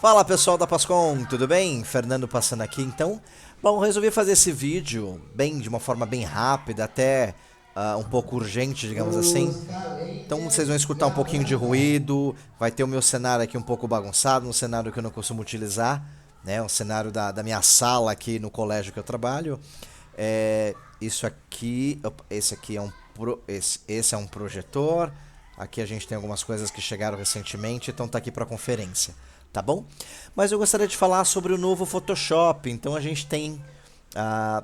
Fala pessoal da Pascom, tudo bem? Fernando passando aqui então. Bom, resolvi fazer esse vídeo de uma forma bem rápida, até um pouco urgente, digamos assim. Então vocês vão escutar um pouquinho de ruído, vai ter o meu cenário aqui um pouco bagunçado, um cenário que eu não costumo utilizar, né? Um cenário da minha sala aqui no colégio que eu trabalho. Isso aqui, esse aqui é esse é um projetor. Aqui a gente tem algumas coisas que chegaram recentemente, então tá aqui para conferência, tá bom? Mas eu gostaria de falar sobre o novo Photoshop. Então a gente tem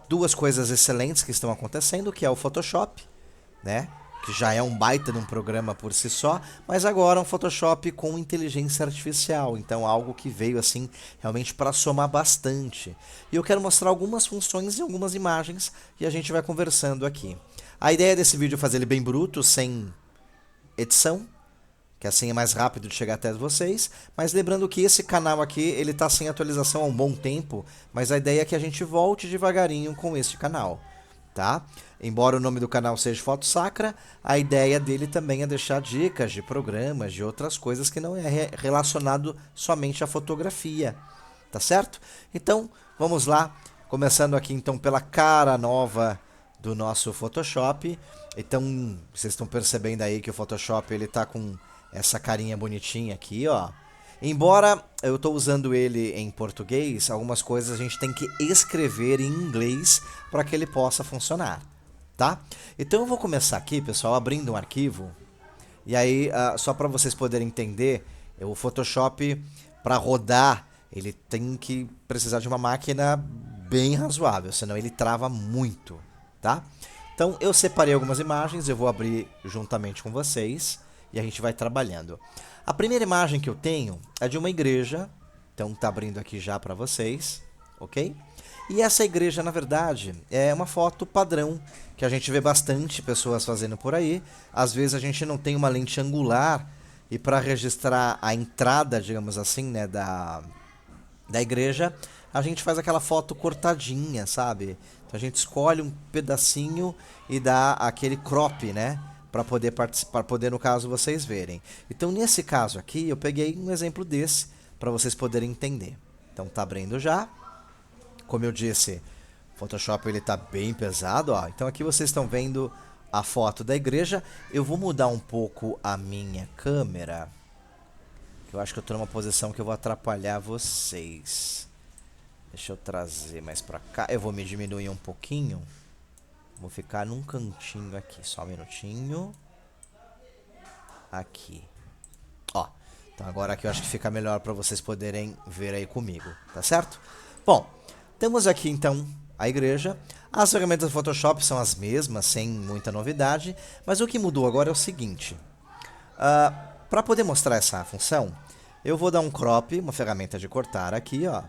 duas coisas excelentes que estão acontecendo, que é o Photoshop, né? Que já é um baita de um programa por si só, mas agora um Photoshop com inteligência artificial, então algo que veio assim realmente para somar bastante. E eu quero mostrar algumas funções e algumas imagens e a gente vai conversando aqui. A ideia desse vídeo é fazer ele bem bruto, sem edição, que assim é mais rápido de chegar até vocês, mas lembrando que esse canal aqui, ele tá sem atualização há um bom tempo, mas a ideia é que a gente volte devagarinho com este canal, tá? Embora o nome do canal seja Foto Sacra, a ideia dele também é deixar dicas de programas, de outras coisas que não é relacionado somente à fotografia, tá certo? Então, vamos lá, começando aqui então pela cara nova do nosso Photoshop. Então, vocês estão percebendo aí que o Photoshop ele tá com essa carinha bonitinha aqui, ó. Embora eu estou usando ele em português, algumas coisas a gente tem que escrever em inglês para que ele possa funcionar, tá? Então eu vou começar aqui, pessoal, abrindo um arquivo. E aí, só para vocês poderem entender, o Photoshop, para rodar, ele tem que precisar de uma máquina bem razoável, senão ele trava muito, tá? Então eu separei algumas imagens, eu vou abrir juntamente com vocês e a gente vai trabalhando. A primeira imagem que eu tenho é de uma igreja, então tá abrindo aqui já para vocês, ok? E essa igreja, na verdade, é uma foto padrão que a gente vê bastante pessoas fazendo por aí. Às vezes a gente não tem uma lente angular e para registrar a entrada, digamos assim, né, da igreja, a gente faz aquela foto cortadinha, sabe? Então a gente escolhe um pedacinho e dá aquele crop, né? Para poder participar, poder no caso vocês verem. Então nesse caso aqui eu peguei um exemplo desse para vocês poderem entender. Então tá abrindo já. Como eu disse, o Photoshop ele tá bem pesado, ó. Então aqui vocês estão vendo a foto da igreja. Eu vou mudar um pouco a minha câmera. Eu acho que eu tô numa posição que eu vou atrapalhar vocês. Deixa eu trazer mais pra cá. Eu vou me diminuir um pouquinho. Vou ficar num cantinho aqui. Só um minutinho. Aqui. Ó. Então agora aqui eu acho que fica melhor pra vocês poderem ver aí comigo. Tá certo? Bom, temos aqui então a igreja. As ferramentas do Photoshop são as mesmas, sem muita novidade. Mas o que mudou agora é o seguinte. Para poder mostrar essa função, eu vou dar um crop, uma ferramenta de cortar aqui, ó.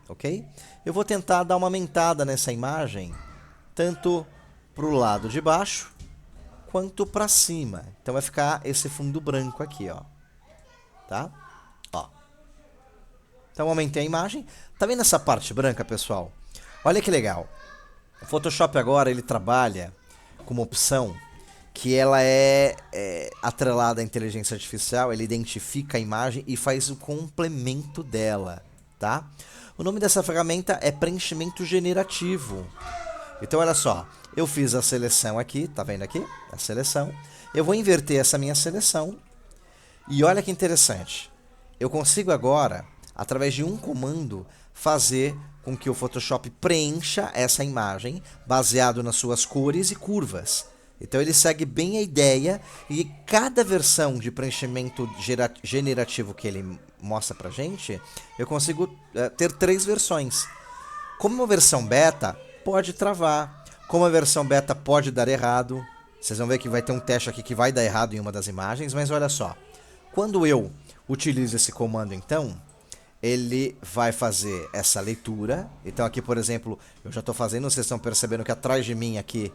Ok? Eu vou tentar dar uma aumentada nessa imagem, tanto para o lado de baixo, quanto para cima. Então vai ficar esse fundo branco aqui, ó. Tá? Ó. Então aumentei a imagem. Tá vendo essa parte branca, pessoal? Olha que legal. O Photoshop agora, ele trabalha com uma opção que ela é atrelada à inteligência artificial, ele identifica a imagem e faz o complemento dela, tá? O nome dessa ferramenta é preenchimento generativo. Então olha só, eu fiz a seleção aqui, tá vendo aqui? A seleção. Eu vou inverter essa minha seleção e olha que interessante. Eu consigo agora, através de um comando, fazer com que o Photoshop preencha essa imagem baseado nas suas cores e curvas. Então ele segue bem a ideia e cada versão de preenchimento generativo que ele mostra pra gente, eu consigo ter 3 versões. Como uma versão beta, pode travar. Como a versão beta pode dar errado. Vocês vão ver que vai ter um teste aqui que vai dar errado em uma das imagens, mas olha só. Quando eu utilizo esse comando então, ele vai fazer essa leitura. Então aqui, por exemplo, eu já estou fazendo, vocês estão percebendo que atrás de mim aqui,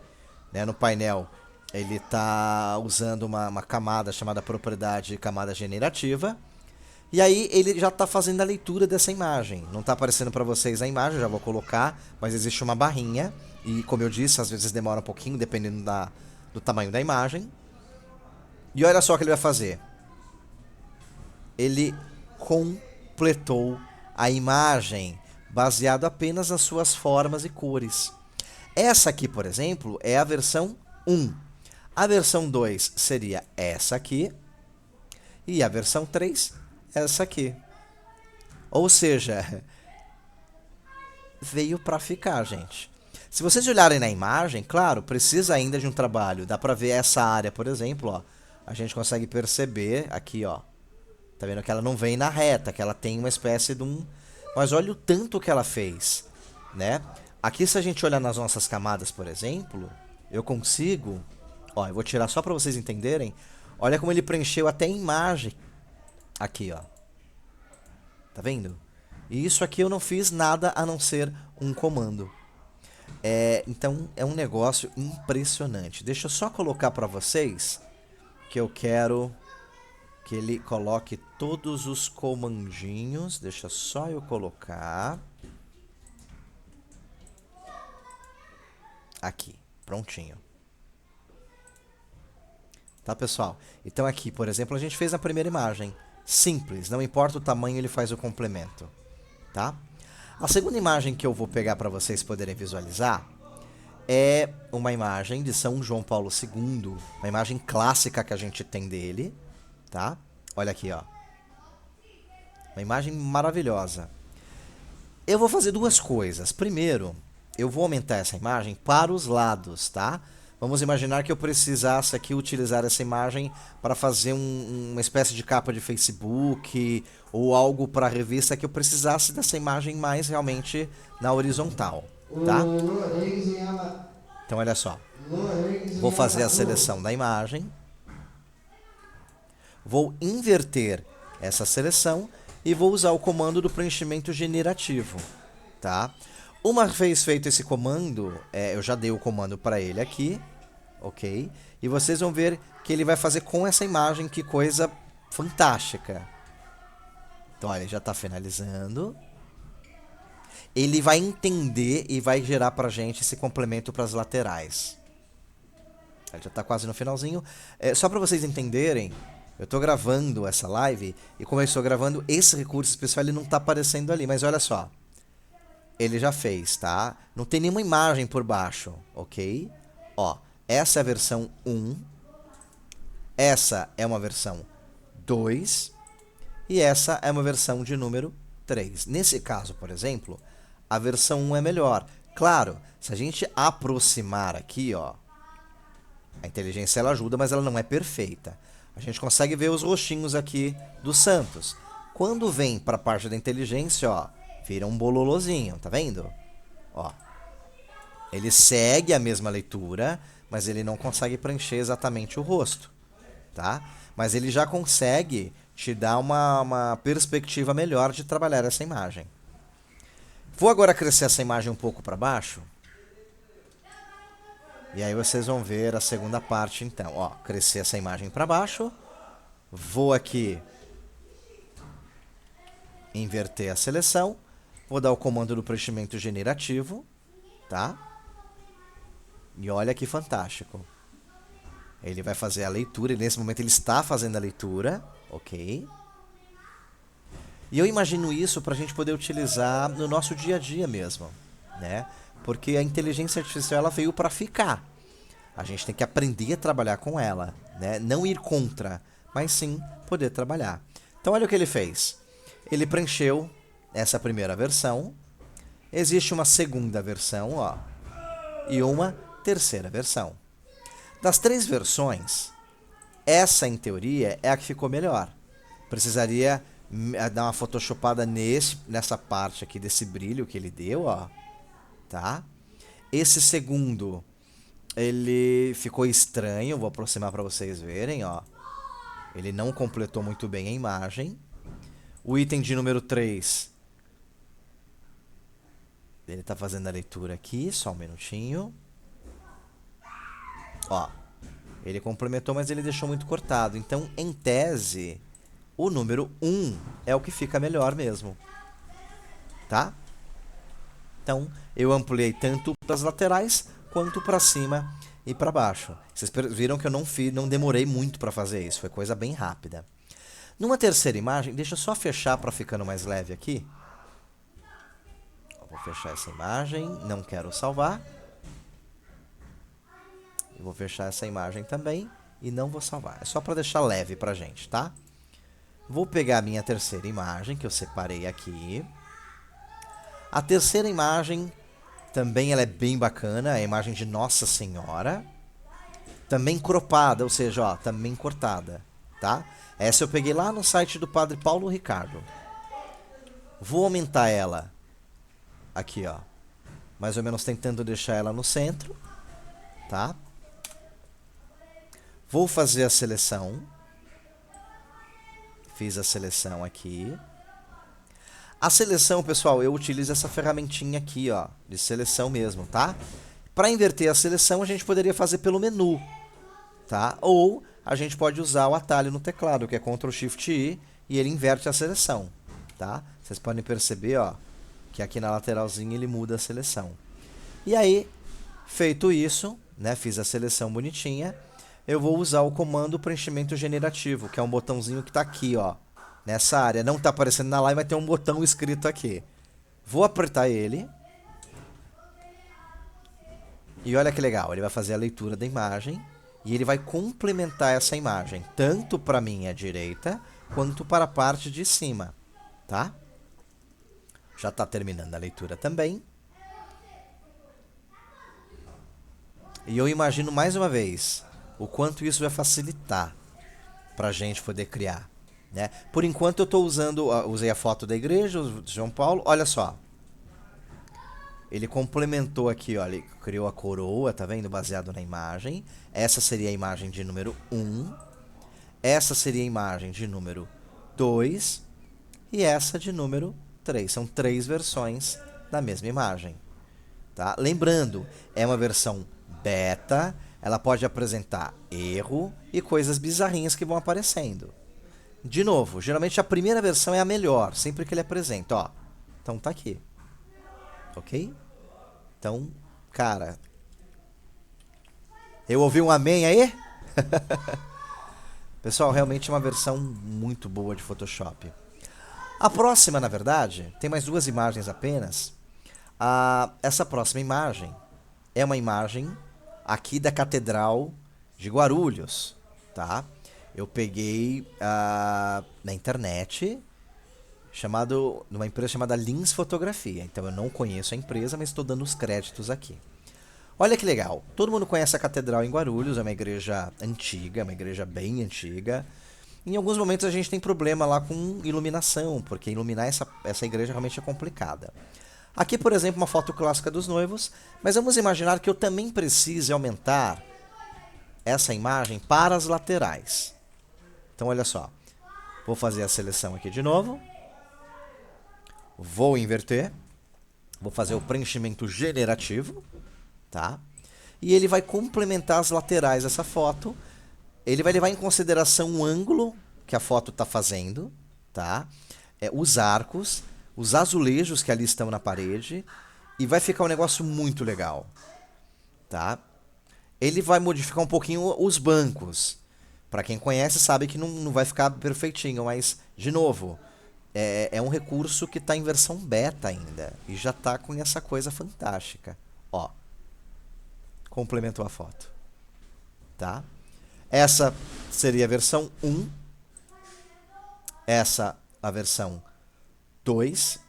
né, no painel, ele está usando uma camada chamada propriedade camada generativa. E aí ele já está fazendo a leitura dessa imagem. Não está aparecendo para vocês a imagem, eu já vou colocar, mas existe uma barrinha. E como eu disse, às vezes demora um pouquinho, dependendo do tamanho da imagem. E olha só o que ele vai fazer. Ele completou a imagem, baseado apenas nas suas formas e cores. Essa aqui, por exemplo, é a versão 1. A versão 2 seria essa aqui. E a versão 3, essa aqui. Ou seja, veio para ficar, gente. Se vocês olharem na imagem, claro, precisa ainda de um trabalho. Dá para ver essa área, por exemplo, ó. A gente consegue perceber aqui, ó. Tá vendo que ela não vem na reta, que ela tem uma espécie de um... Mas olha o tanto que ela fez, né? Aqui, se a gente olhar nas nossas camadas, por exemplo, eu consigo... Ó, eu vou tirar só para vocês entenderem. Olha como ele preencheu até a imagem. Aqui, ó. Tá vendo? E isso aqui eu não fiz nada a não ser um comando. Então, é um negócio impressionante. Deixa eu só colocar para vocês que eu quero que ele coloque todos os comandinhos. Deixa só eu colocar. Aqui, prontinho. Tá, pessoal? Então aqui, por exemplo, a gente fez a primeira imagem. Simples, não importa o tamanho, ele faz o complemento. Tá? A segunda imagem que eu vou pegar para vocês poderem visualizar é uma imagem de São João Paulo II, uma imagem clássica que a gente tem dele, tá? Olha aqui, ó. Uma imagem maravilhosa. Eu vou fazer duas coisas. Primeiro, eu vou aumentar essa imagem para os lados, tá? Vamos imaginar que eu precisasse aqui utilizar essa imagem para fazer uma espécie de capa de Facebook ou algo para a revista que eu precisasse dessa imagem mais realmente na horizontal, tá? Então, olha só. Vou fazer a seleção da imagem. Vou inverter essa seleção e vou usar o comando do preenchimento generativo, tá? Uma vez feito esse comando, eu já dei o comando para ele aqui, ok? E vocês vão ver que ele vai fazer com essa imagem, que coisa fantástica. Então, olha, ele já está finalizando. Ele vai entender e vai gerar para a gente esse complemento para as laterais. Ele já está quase no finalzinho. Só para vocês entenderem, eu estou gravando essa live e como eu estou gravando, esse recurso especial ele não está aparecendo ali, mas olha só. Ele já fez, tá? Não tem nenhuma imagem por baixo, ok? Ó, essa é a versão 1. Essa é uma versão 2. E essa é uma versão de número 3. Nesse caso, por exemplo, a versão 1 é melhor. Claro, se a gente aproximar aqui, ó, a inteligência ela ajuda, mas ela não é perfeita. A gente consegue ver os rostinhos aqui dos santos. Quando vem para a parte da inteligência, ó, vira um bololozinho, tá vendo? Ó. Ele segue a mesma leitura, mas ele não consegue preencher exatamente o rosto, tá? Mas ele já consegue te dar uma perspectiva melhor de trabalhar essa imagem. Vou agora crescer essa imagem um pouco para baixo. E aí vocês vão ver a segunda parte, então. Ó, crescer essa imagem para baixo. Vou aqui inverter a seleção. Vou dar o comando do preenchimento generativo, tá? E olha que fantástico. Ele vai fazer a leitura, e nesse momento ele está fazendo a leitura, ok? E eu imagino isso para a gente poder utilizar no nosso dia a dia mesmo, né? Porque a inteligência artificial ela veio para ficar. A gente tem que aprender a trabalhar com ela, né? Não ir contra, mas sim poder trabalhar. Então olha o que ele fez. Ele preencheu essa primeira versão. Existe uma segunda versão, ó, e uma terceira versão. Das três versões, essa em teoria é a que ficou melhor. Precisaria dar uma photoshopada nessa parte aqui desse brilho que ele deu, ó, tá? Esse segundo, ele ficou estranho, vou aproximar para vocês verem, ó. Ele não completou muito bem a imagem. O item de número 3, ele está fazendo a leitura aqui, só um minutinho. Ó, ele complementou, mas ele deixou muito cortado. Então, em tese, o número 1 é o que fica melhor mesmo, tá? Então, eu ampliei tanto para as laterais quanto para cima e para baixo. Vocês viram que eu não demorei muito para fazer isso, foi coisa bem rápida. Numa terceira imagem, deixa eu só fechar para ficando mais leve aqui. Vou fechar essa imagem, não quero salvar. Eu vou fechar essa imagem também e não vou salvar. É só para deixar leve pra gente, tá? Vou pegar a minha terceira imagem, que eu separei aqui. A terceira imagem também ela é bem bacana, é a imagem de Nossa Senhora. Também cropada, ou seja, ó, também cortada, tá? Essa eu peguei lá no site do Padre Paulo Ricardo. Vou aumentar ela aqui, ó. Mais ou menos tentando deixar ela no centro, tá? Vou fazer a seleção. Fiz a seleção aqui. A seleção, pessoal, eu utilizo essa ferramentinha aqui, ó, de seleção mesmo, tá? Para inverter a seleção, a gente poderia fazer pelo menu, tá? Ou a gente pode usar o atalho no teclado, que é Ctrl Shift I, e ele inverte a seleção, tá? Vocês podem perceber, ó, que aqui na lateralzinha ele muda a seleção. E aí, feito isso, né, fiz a seleção bonitinha, eu vou usar o comando preenchimento generativo, que é um botãozinho que está aqui, ó, nessa área. Não está aparecendo na live, mas tem um botão escrito aqui. Vou apertar ele. E olha que legal, ele vai fazer a leitura da imagem e ele vai complementar essa imagem, tanto para a minha direita, quanto para a parte de cima, tá? Já está terminando a leitura também. E eu imagino mais uma vez o quanto isso vai facilitar para a gente poder criar, né? Por enquanto eu estou usei a foto da igreja, o João Paulo, olha só. Ele complementou aqui, ó, ele criou a coroa, tá vendo? Baseado na imagem. Essa seria a imagem de número 1. Essa seria a imagem de número 2. E essa de número 3. São 3 versões da mesma imagem, tá? Lembrando, é uma versão beta, ela pode apresentar erro e coisas bizarrinhas que vão aparecendo. De novo, geralmente a primeira versão é a melhor, sempre que ele apresenta, ó. Então tá aqui. Ok? Então, cara, eu ouvi um amém aí? Pessoal, realmente é uma versão muito boa de Photoshop. A próxima, na verdade, tem mais 2 imagens apenas. Essa próxima imagem é uma imagem aqui da Catedral de Guarulhos, tá? Eu peguei na internet, numa empresa chamada Lins Fotografia. Então eu não conheço a empresa, mas estou dando os créditos aqui. Olha que legal, todo mundo conhece a Catedral em Guarulhos, é uma igreja antiga, uma igreja bem antiga. Em alguns momentos a gente tem problema lá com iluminação, porque iluminar essa igreja realmente é complicada. Aqui, por exemplo, uma foto clássica dos noivos, mas vamos imaginar que eu também precise aumentar essa imagem para as laterais. Então, olha só, vou fazer a seleção aqui de novo, vou inverter, vou fazer o preenchimento generativo, tá? E ele vai complementar as laterais dessa foto, ele vai levar em consideração o ângulo que a foto está fazendo, tá? Os arcos, os azulejos que ali estão na parede, e vai ficar um negócio muito legal, tá? Ele vai modificar um pouquinho os bancos. Para quem conhece sabe que não vai ficar perfeitinho, mas, de novo, é um recurso que está em versão beta ainda, e já está com essa coisa fantástica. Ó, complementou a foto, tá? Essa seria a versão 1, essa a versão 2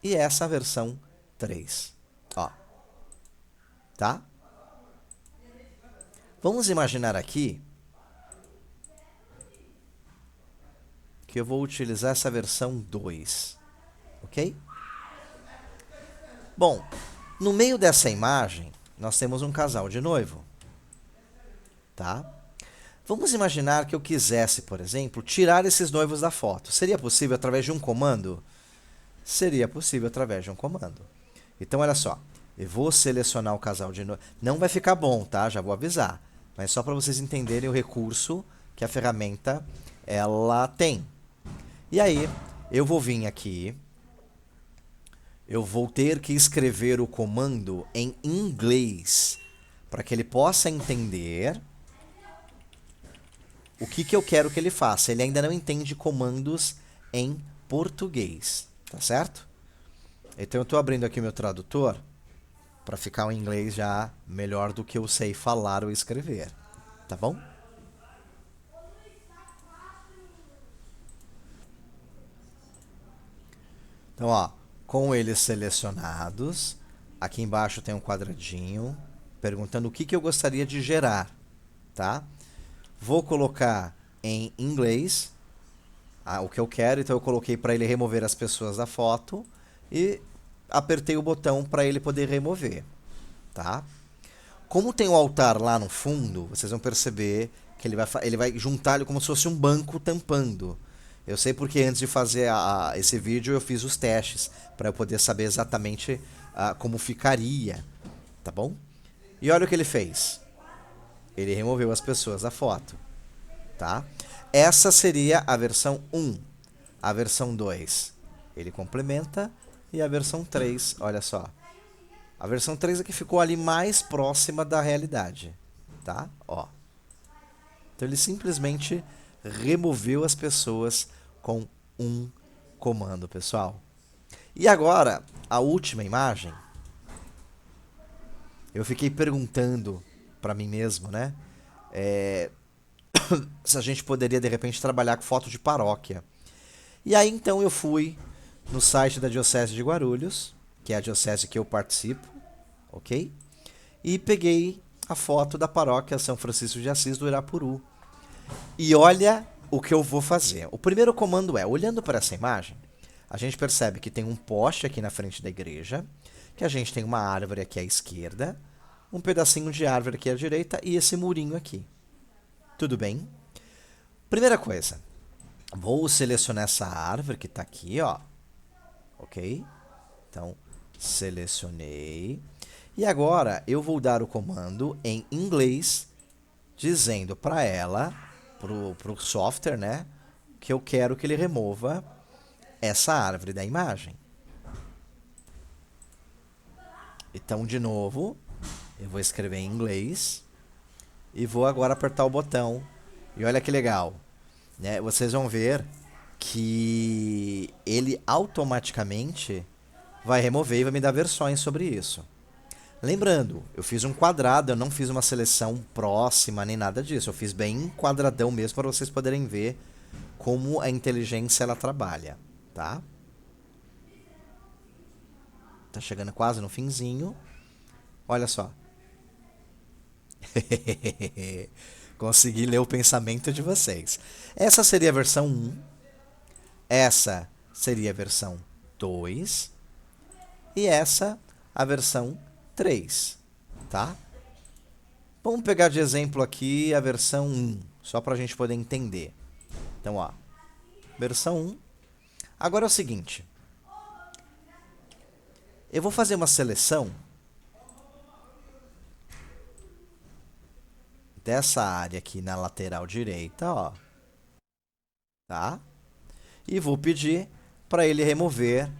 e essa a versão 3. Ó, tá? Vamos imaginar aqui que eu vou utilizar essa versão 2, ok? Bom, no meio dessa imagem, nós temos um casal de noivo, tá? Vamos imaginar que eu quisesse, por exemplo, tirar esses noivos da foto. Seria possível através de um comando? Seria possível através de um comando. Então, olha só, eu vou selecionar o casal de noivo. Não vai ficar bom, tá? Já vou avisar. Mas só para vocês entenderem o recurso que a ferramenta ela tem. E aí, eu vou vir aqui, eu vou ter que escrever o comando em inglês para que ele possa entender. o que eu quero que ele faça. Ele ainda não entende comandos em português, tá certo? Então eu estou abrindo aqui o meu tradutor para ficar o inglês já melhor do que eu sei falar ou escrever, tá bom? Então, ó, com eles selecionados, aqui embaixo tem um quadradinho perguntando o que eu gostaria de gerar, tá? Vou colocar em inglês o que eu quero, então eu coloquei para ele remover as pessoas da foto e apertei o botão para ele poder remover, tá? Como tem o altar lá no fundo, vocês vão perceber que ele vai juntar ele como se fosse um banco tampando. Eu sei porque antes de fazer esse vídeo eu fiz os testes para eu poder saber exatamente como ficaria, tá bom? E olha o que ele fez. Ele removeu as pessoas da foto, tá? Essa seria a versão 1. A versão 2, ele complementa. E a versão 3, olha só. A versão 3 é que ficou ali mais próxima da realidade, tá? Ó. Então ele simplesmente removeu as pessoas com um comando, pessoal. E agora, a última imagem. Eu fiquei perguntando para mim mesmo, né? Se a gente poderia, de repente, trabalhar com foto de paróquia. E aí, então, eu fui no site da Diocese de Guarulhos, que é a diocese que eu participo, ok? E peguei a foto da paróquia São Francisco de Assis do Irapuru. E olha o que eu vou fazer. O primeiro comando é, olhando para essa imagem, a gente percebe que tem um poste aqui na frente da igreja, que a gente tem uma árvore aqui à esquerda, um pedacinho de árvore aqui à direita e esse murinho aqui. Tudo bem? Primeira coisa, vou selecionar essa árvore que está aqui, ó. Ok? Então, selecionei. E agora eu vou dar o comando em inglês, dizendo para ela, para o software, né, que eu quero que ele remova essa árvore da imagem. Então, de novo, eu vou escrever em inglês e vou agora apertar o botão. E olha que legal, né? Vocês vão ver que ele automaticamente vai remover e vai me dar versões sobre isso. Lembrando, eu fiz um quadrado, eu não fiz uma seleção próxima nem nada disso. Eu fiz bem quadradão mesmo para vocês poderem ver como a inteligência ela trabalha, tá? Tá chegando quase no finzinho. Olha só. Consegui ler o pensamento de vocês. Essa seria a versão 1. Essa seria a versão 2. E essa a versão 3, tá? Vamos pegar de exemplo aqui a versão 1, só para a gente poder entender. Então, ó, versão 1. Agora é o seguinte. Eu vou fazer uma seleção dessa área aqui na lateral direita, ó. Tá? E vou pedir para ele remover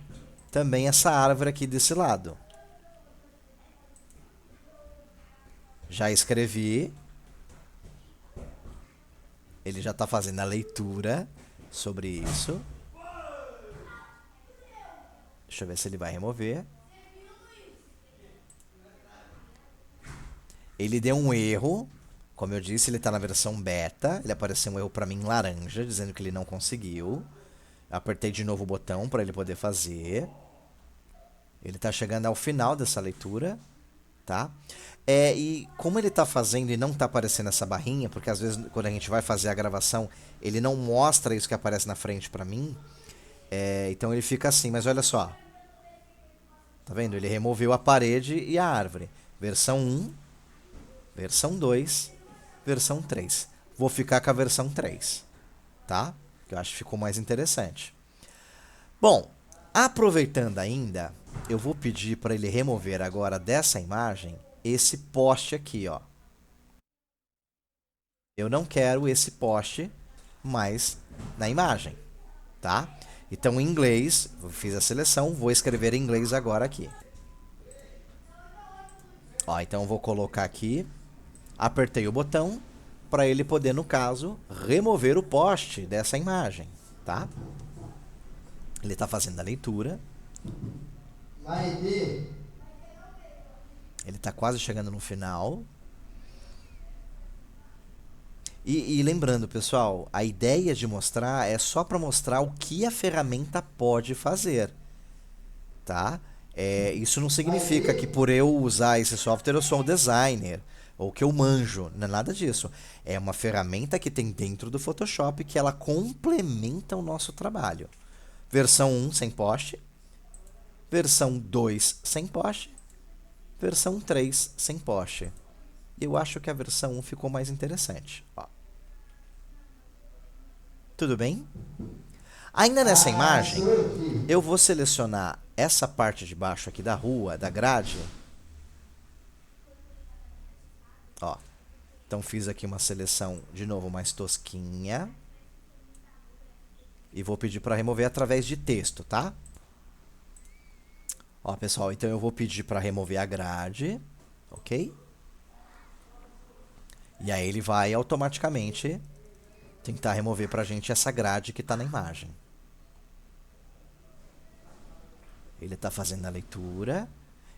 também essa árvore aqui desse lado. Já escrevi. Ele já está fazendo a leitura sobre isso. Deixa eu ver se ele vai remover. Ele deu um erro. Como eu disse, ele está na versão beta. Ele apareceu um erro para mim em laranja, dizendo que ele não conseguiu. Apertei de novo o botão para ele poder fazer. Ele está chegando ao final dessa leitura, tá? E como ele está fazendo e não está aparecendo essa barrinha, porque às vezes quando a gente vai fazer a gravação, ele não mostra isso que aparece na frente para mim. Então ele fica assim, mas olha só. Tá vendo? Ele removeu a parede e a árvore. Versão 1, versão 2, versão 3. Vou ficar com a versão 3, tá? Que eu acho que ficou mais interessante. Bom, aproveitando ainda, eu vou pedir para ele remover agora dessa imagem esse poste aqui, ó. Eu não quero esse poste mais na imagem, tá? Então, em inglês, eu fiz a seleção, vou escrever em inglês agora aqui. Ó, então eu vou colocar aqui, apertei o botão para ele poder, no caso, remover o poste dessa imagem, tá? Ele está fazendo a leitura. Ele está quase chegando no final. E lembrando, pessoal, a ideia de mostrar é só para mostrar o que a ferramenta pode fazer, tá? Isso não significa que por eu usar esse software eu sou um designer, ou que eu manjo, não é nada disso. É uma ferramenta que tem dentro do Photoshop que ela complementa o nosso trabalho. Versão 1 sem poste, versão 2 sem poste, versão 3 sem poste. Eu acho que a versão 1 ficou mais interessante. Ó. Tudo bem? Ainda nessa imagem, eu vou selecionar essa parte de baixo aqui da rua, da grade. Ó. Então fiz aqui uma seleção, de novo, mais tosquinha. E vou pedir para remover através de texto, tá? Ó, pessoal, então eu vou pedir para remover a grade, ok? E aí ele vai automaticamente tentar remover pra gente essa grade que está na imagem. Ele está fazendo a leitura.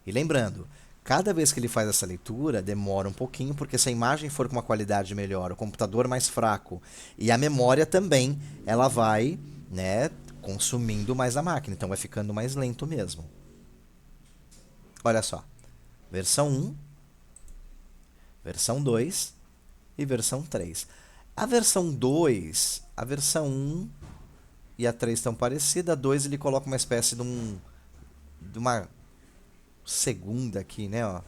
E lembrando, cada vez que ele faz essa leitura, demora um pouquinho, porque se a imagem for com uma qualidade melhor, o computador mais fraco e a memória também, ela vai, né, consumindo mais a máquina. Então vai ficando mais lento mesmo. Olha só. Versão 1, versão 2 e versão 3. A versão 2, a versão 1 e a 3 estão parecidas. A 2 ele coloca uma espécie de uma segunda aqui, né? Ó.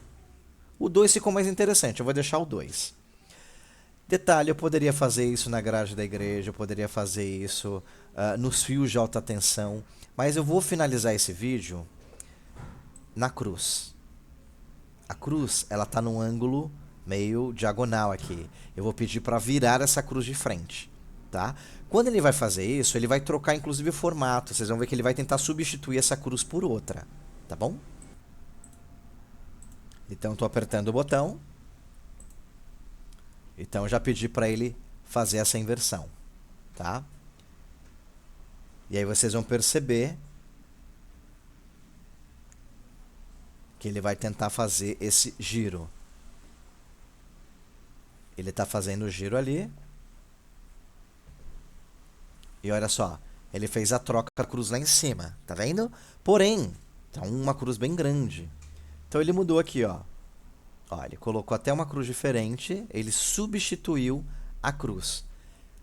O 2 ficou mais interessante, eu vou deixar o 2. Detalhe, eu poderia fazer isso na grade da igreja, eu poderia fazer isso nos fios de alta tensão, mas eu vou finalizar esse vídeo na cruz. A cruz, ela está num ângulo meio diagonal aqui. Eu vou pedir para virar essa cruz de frente, tá? Quando ele vai fazer isso, ele vai trocar inclusive o formato. Vocês vão ver que ele vai tentar substituir essa cruz por outra, tá bom? Então, estou apertando o botão. Então, já pedi para ele fazer essa inversão, tá? E aí vocês vão perceber que ele vai tentar fazer esse giro. Ele está fazendo o giro ali. E olha só, ele fez a troca da cruz lá em cima, tá vendo? Porém, tá uma cruz bem grande. Então ele mudou aqui, ó. Ó, ele colocou até uma cruz diferente, ele substituiu a cruz,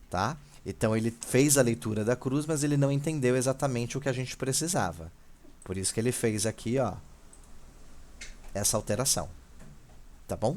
tá? Então ele fez a leitura da cruz, mas ele não entendeu exatamente o que a gente precisava. Por isso que ele fez aqui, ó, essa alteração. Tá bom?